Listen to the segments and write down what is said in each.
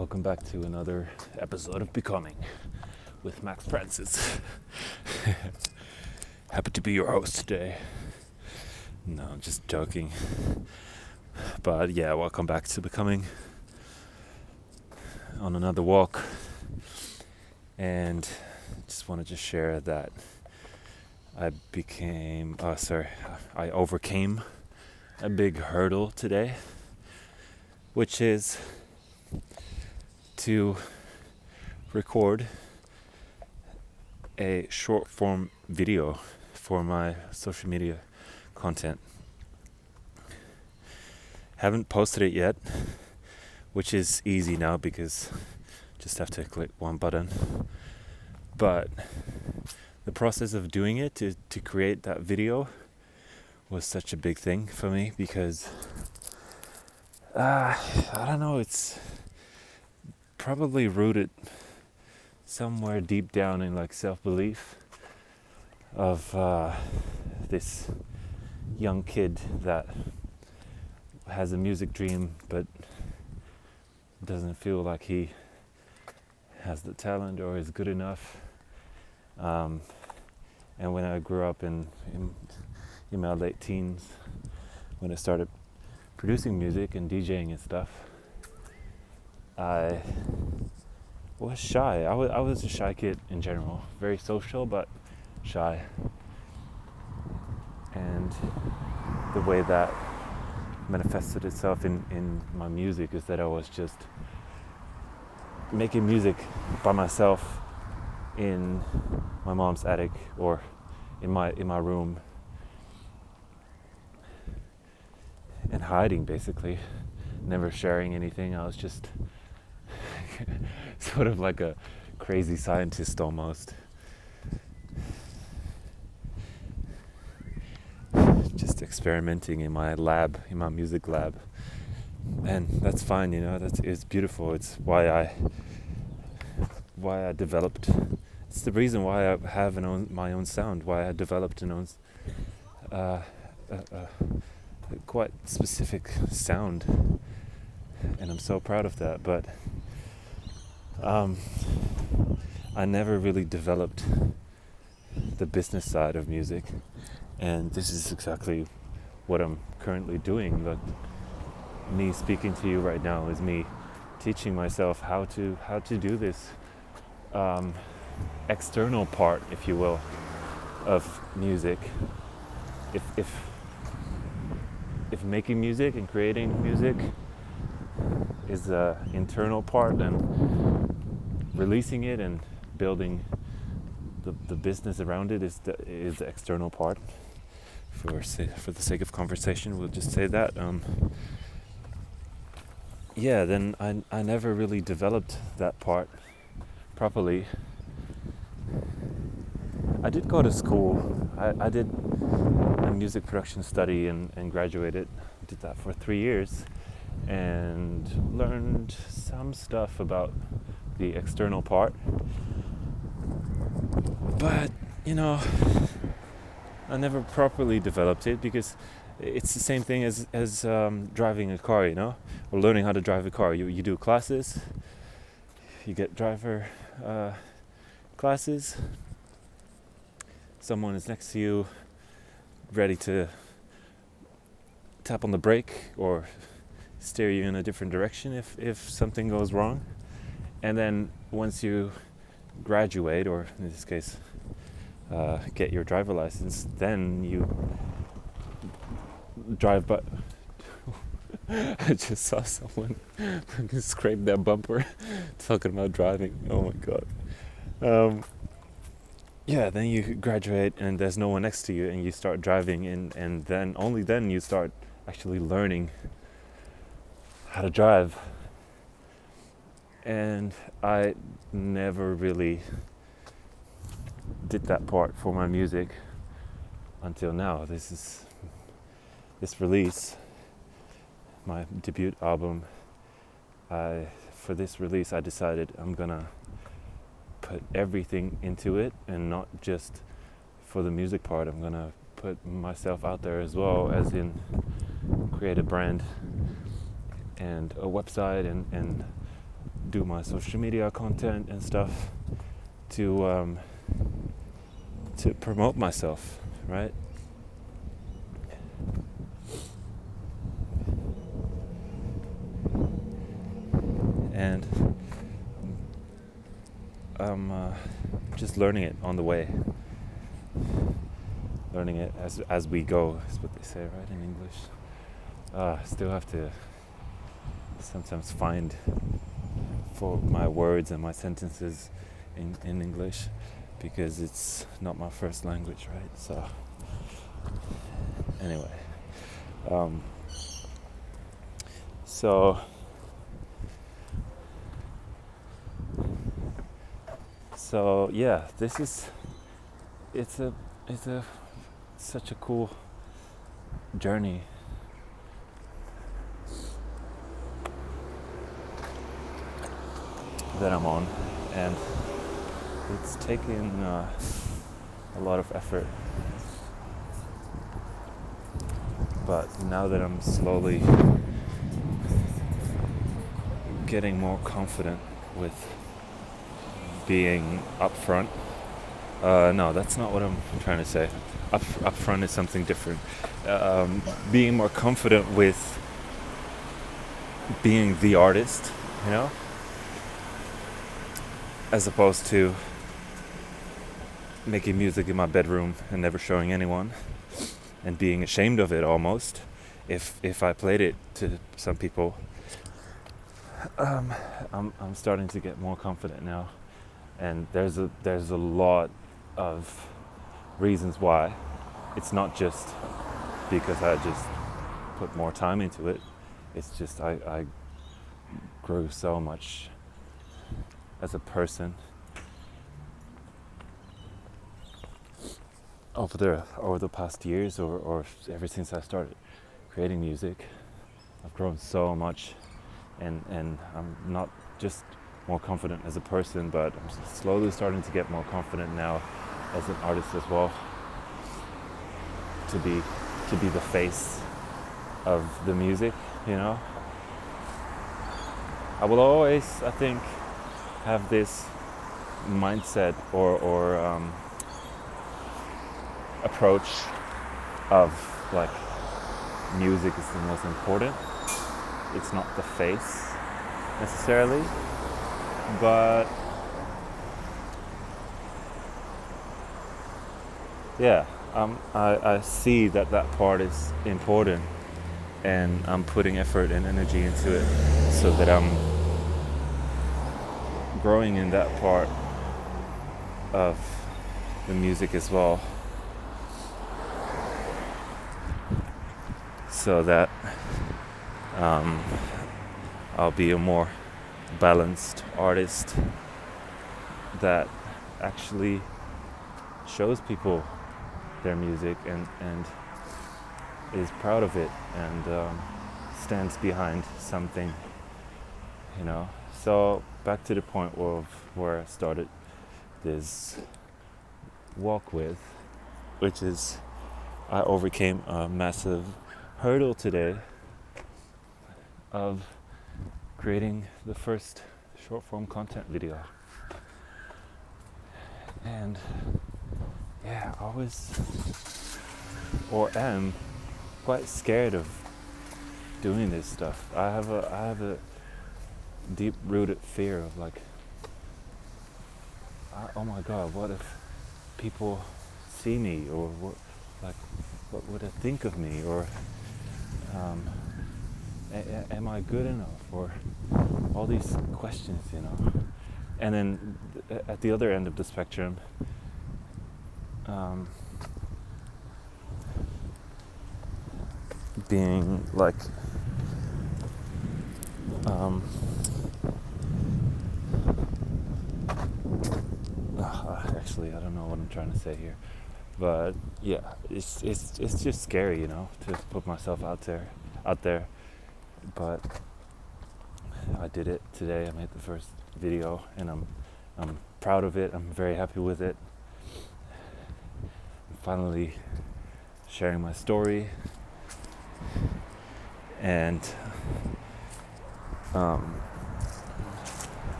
Welcome back to another episode of Becoming with Max Francis. Happy to be your host today. No, I'm just joking. But yeah, welcome back to Becoming on another walk. And just wanted to share that I overcame a big hurdle today, which is to record a short form video for my social media content. Haven't posted it yet, which is easy now because just have to click one button. But the process of doing it to create that video was such a big thing for me because I don't know, it's probably rooted somewhere deep down in like self-belief of this young kid that has a music dream but doesn't feel like he has the talent or is good enough. And when I grew up in my late teens, when I started producing music and DJing and stuff, I was shy. I was a shy kid in general, very social but shy. And the way that manifested itself in my music is that I was just making music by myself in my mom's attic or in my room and hiding, basically, never sharing anything. I was just sort of like a crazy scientist almost, just experimenting in my lab, in my music lab. And that's fine, it's beautiful. It's why I developed, it's the reason why I have my own sound, why I developed a quite specific sound, and I'm so proud of that. But I never really developed the business side of music, and this is exactly what I'm currently doing. But me speaking to you right now is me teaching myself how to do this external part, if you will, of music. If making music and creating music is the internal part, then releasing it and building the business around it is the external part. For the sake of conversation, we'll just say that. Then I never really developed that part properly. I did go to school. I did a music production study and graduated. Did that for 3 years and learned some stuff about the external part. But, I never properly developed it because it's the same thing as driving a car, or learning how to drive a car. You do classes, you get driver classes, someone is next to you ready to tap on the brake or steer you in a different direction if something goes wrong. And then once you graduate, or in this case get your driver license, then you drive. But I just saw someone scrape their bumper talking about driving. Oh my god. Then you graduate and there's no one next to you and you start driving, and then only then you start actually learning how to drive. And I never really did that part for my music until now. This release, my debut album, for this release I decided I'm gonna put everything into it, and not just for the music part. I'm gonna put myself out there as well, as in create a brand and a website and do my social media content and stuff to promote myself, right? And I'm just learning it on the way, learning it as we go, is what they say, right, in English. Still have to sometimes find for my words and my sentences in English, because it's not my first language, right? So anyway, so yeah, it's a such a cool journey. That I'm on, and it's taken a lot of effort, but now that I'm slowly getting more confident with being upfront. No, that's not what I'm trying to say. Upfront is something different. Being more confident with being the artist, you know, as opposed to making music in my bedroom and never showing anyone, and being ashamed of it almost if I played it to some people. I'm starting to get more confident now, and there's a lot of reasons why. It's not just because I just put more time into it. It's just I grew so much as a person over the past years, or ever since I started creating music. I've grown so much, and I'm not just more confident as a person, but I'm slowly starting to get more confident now as an artist as well, to be the face of the music, you know. I will always, I think, have this mindset or approach of like, music is the most important. It's not the face necessarily, but yeah, I see that part is important, and I'm putting effort and energy into it so that I'm growing in that part of the music as well, so that I'll be a more balanced artist that actually shows people their music and is proud of it, and stands behind something, you know. So back to the point where I started this walk with, which is I overcame a massive hurdle today of creating the first short form content video. And yeah, I was or am quite scared of doing this stuff. I have a deep rooted fear of like, oh my god, what if people see me, or what would they think of me, or am I good enough, or all these questions, you know. And then at the other end of the spectrum, being like actually, I don't know what I'm trying to say here, but yeah, it's just scary, you know, to put myself out there. But I did it today. I made the first video, and I'm proud of it. I'm very happy with it. I'm finally sharing my story, and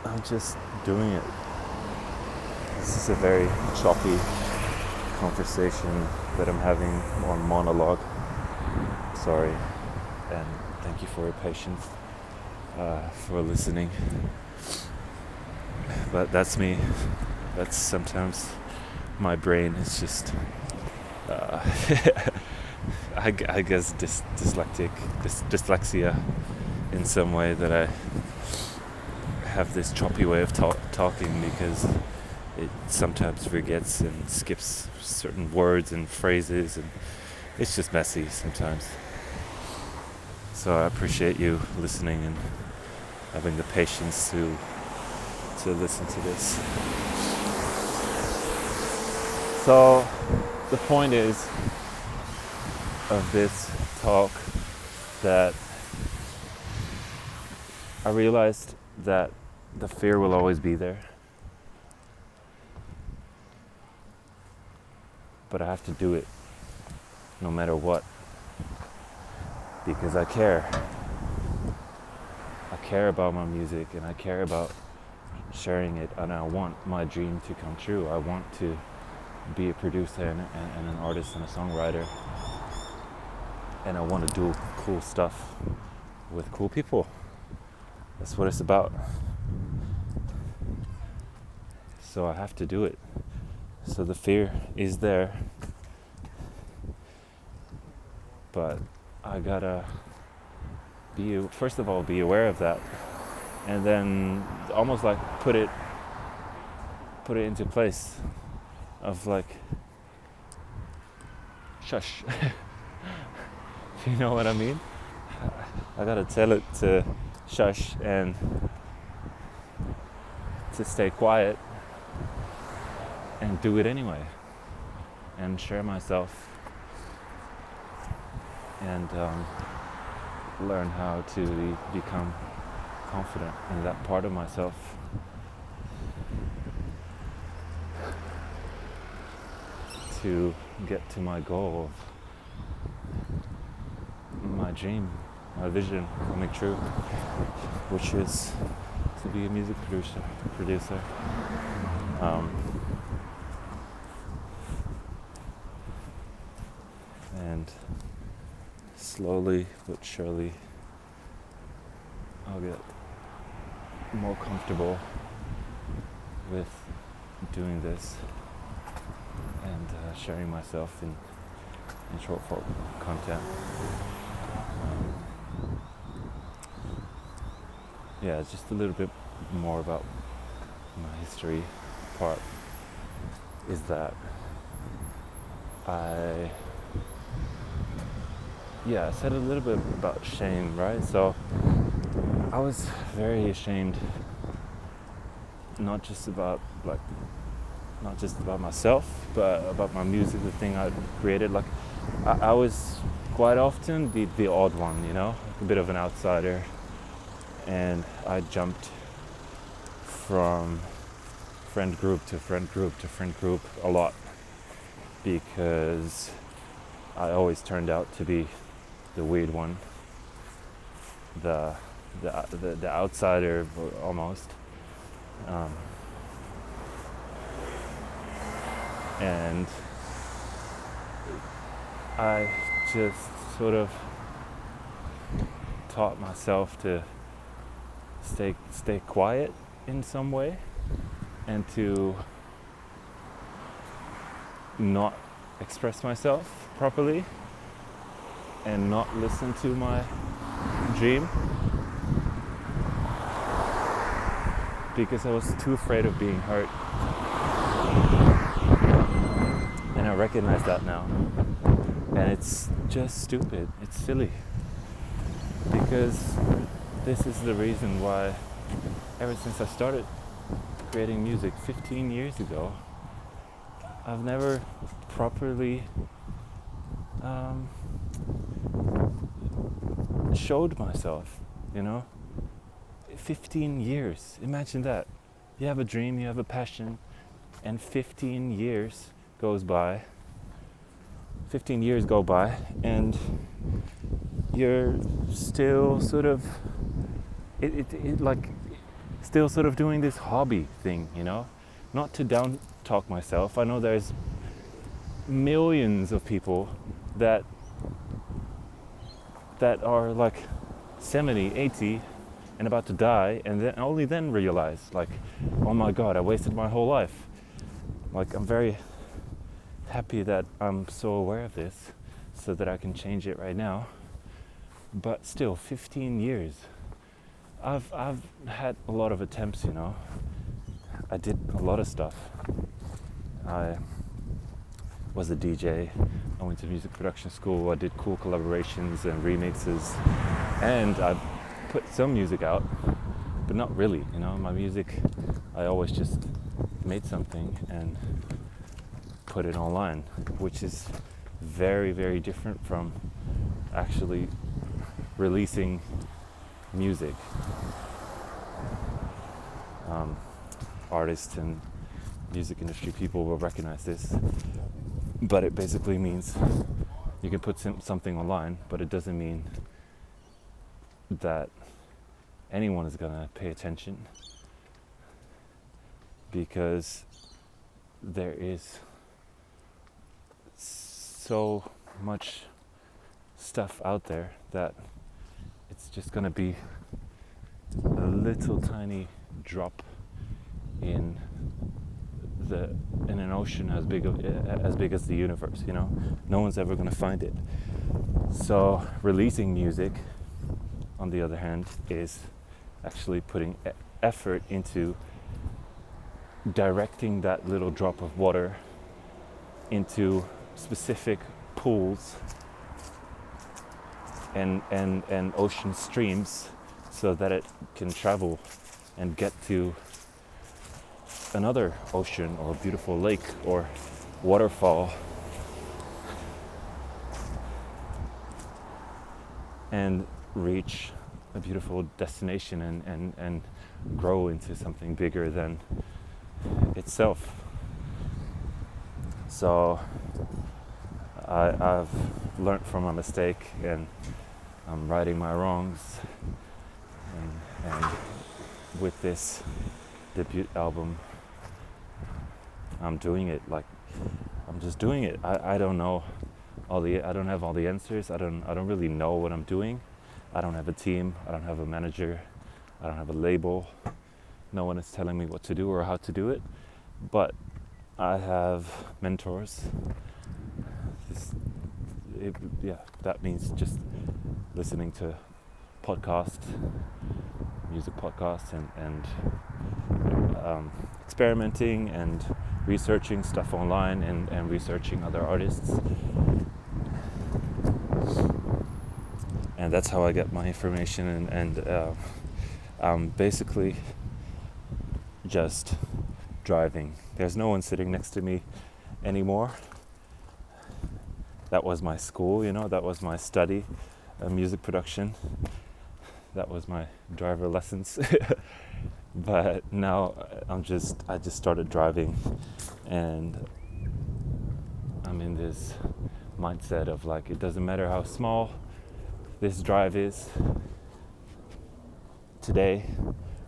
I'm just doing it. This is a very choppy conversation that I'm having, or monologue. Sorry, and thank you for your patience, for listening. But that's me. That's sometimes my brain is just, I guess, dyslexia in some way, that I have this choppy way of talking because it sometimes forgets and skips certain words and phrases, and it's just messy sometimes. So I appreciate you listening and having the patience to listen to this. So the point is of this talk that I realized that the fear will always be there, but I have to do it no matter what, because I care. I care about my music, and I care about sharing it, and I want my dream to come true. I want to be a producer and an artist and a songwriter, and I want to do cool stuff with cool people. That's what it's about. So I have to do it. So the fear is there, but I gotta first of all be aware of that, and then almost like put it into place of like, shush. You know what I mean? I gotta tell it to shush and to stay quiet and do it anyway, and share myself, and learn how to become confident in that part of myself. To get to my goal of my dream, my vision coming true, which is to be a music producer. And slowly but surely I'll get more comfortable with doing this and sharing myself in short form content. Yeah, just a little bit more about my history part is that I said a little bit about shame, right? So I was very ashamed, not just about myself, but about my music, the thing I created. Like I was quite often the odd one, you know, a bit of an outsider, and I jumped from friend group to friend group to friend group a lot because I always turned out to be the weird one, the outsider almost, and I just sort of taught myself to stay quiet in some way, and to not express myself properly, and not listen to my dream, because I was too afraid of being hurt. And I recognize that now. And it's just stupid. It's silly. Because this is the reason why, ever since I started creating music 15 years ago, I've never properly showed myself, you know? 15 years, imagine that. You have a dream, you have a passion, and 15 years goes by 15 years go by and you're still sort of like still sort of doing this hobby thing, you know? Not to down talk myself. I know there's millions of people that are like 70, 80 and about to die, and then only then realize like, oh my god, I wasted my whole life. Like, I'm very happy that I'm so aware of this so that I can change it right now. But still, 15 years. I've had a lot of attempts, you know. I did a lot of stuff. I was a DJ. I went to music production school. I did cool collaborations and remixes, and I put some music out, but not really, you know. My music, I always just made something and put it online, which is very, very different from actually releasing music. Artists and music industry people will recognize this, but it basically means you can put something online, but it doesn't mean that anyone is going to pay attention, because there is so much stuff out there that it's just going to be a little tiny drop in an ocean as big as the universe, you know. No one's ever going to find it. So releasing music, on the other hand, is actually putting effort into directing that little drop of water into specific pools and ocean streams, so that it can travel and get to another ocean or beautiful lake or waterfall, and reach a beautiful destination and grow into something bigger than itself. So I've learned from my mistake, and I'm righting my wrongs, and with this debut album, I'm doing it. Like, I'm just doing it. I don't know I don't have all the answers. I don't really know what I'm doing. I don't have a team. I don't have a manager. I don't have a label. No one is telling me what to do or how to do it. But I have mentors. That means just listening to podcasts, music podcasts, and experimenting and researching stuff online, and researching other artists. And that's how I get my information, and I'm basically just driving. There's no one sitting next to me anymore. That was my school, you know, that was my study, music production. That was my driver lessons. But now I just started driving, and I'm in this mindset of like, it doesn't matter how small this drive is today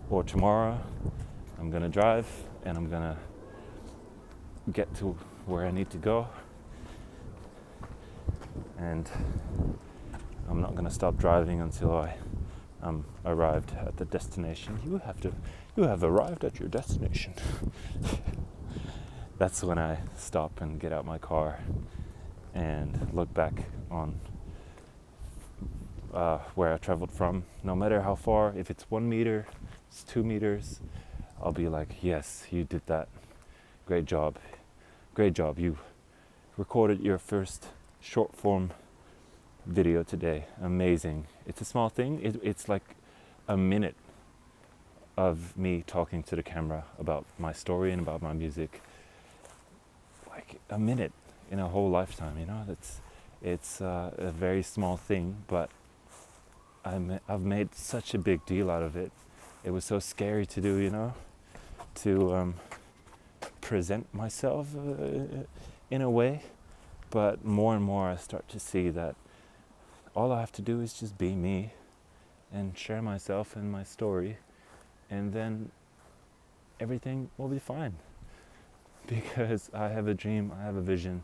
or tomorrow, I'm gonna drive and I'm gonna get to where I need to go, and I'm not gonna stop driving until I'm arrived at the destination. You have arrived at your destination. That's when I stop and get out my car and look back on where I traveled from. No matter how far, if it's 1 meter, it's 2 meters, I'll be like, yes, you did that. Great job. Great job. You recorded your first short form video today. Amazing. It's a small thing. It's like a minute of me talking to the camera about my story and about my music. Like a minute in a whole lifetime, you know. It's a very small thing, but I've made such a big deal out of it. It was so scary to do, you know, to present myself in a way, But more and more I start to see that all I have to do is just be me and share myself and my story, and then everything will be fine. Because I have a dream, I have a vision,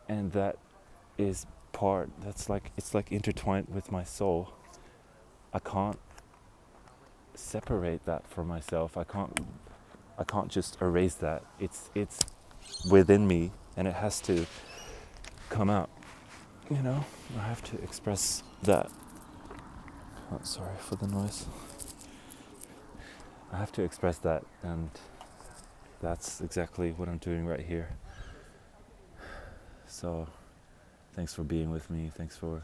and that is it's like intertwined with my soul. I can't separate that from myself. I can't just erase that. It's within me, and it has to come out. You know, I have to express that. Oh, sorry for the noise. I have to express that, and that's exactly what I'm doing right here. So, thanks for being with me. Thanks for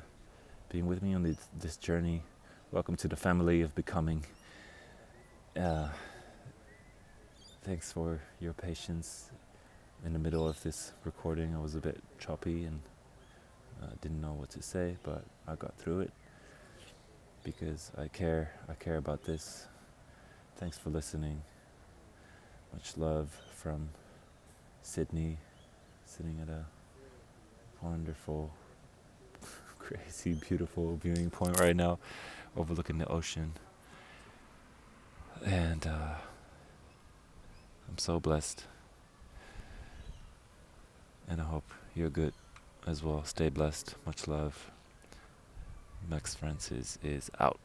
being with me on this journey. Welcome to the family of becoming. Uh, Thanks for your patience in the middle of this recording. I was a bit choppy and didn't know what to say, but I got through it because I care about this. Thanks for listening. Much love from Sydney, sitting at a wonderful, crazy, beautiful viewing point right now, overlooking the ocean. And I'm so blessed. And I hope you're good as well. Stay blessed. Much love. Max Francis is out.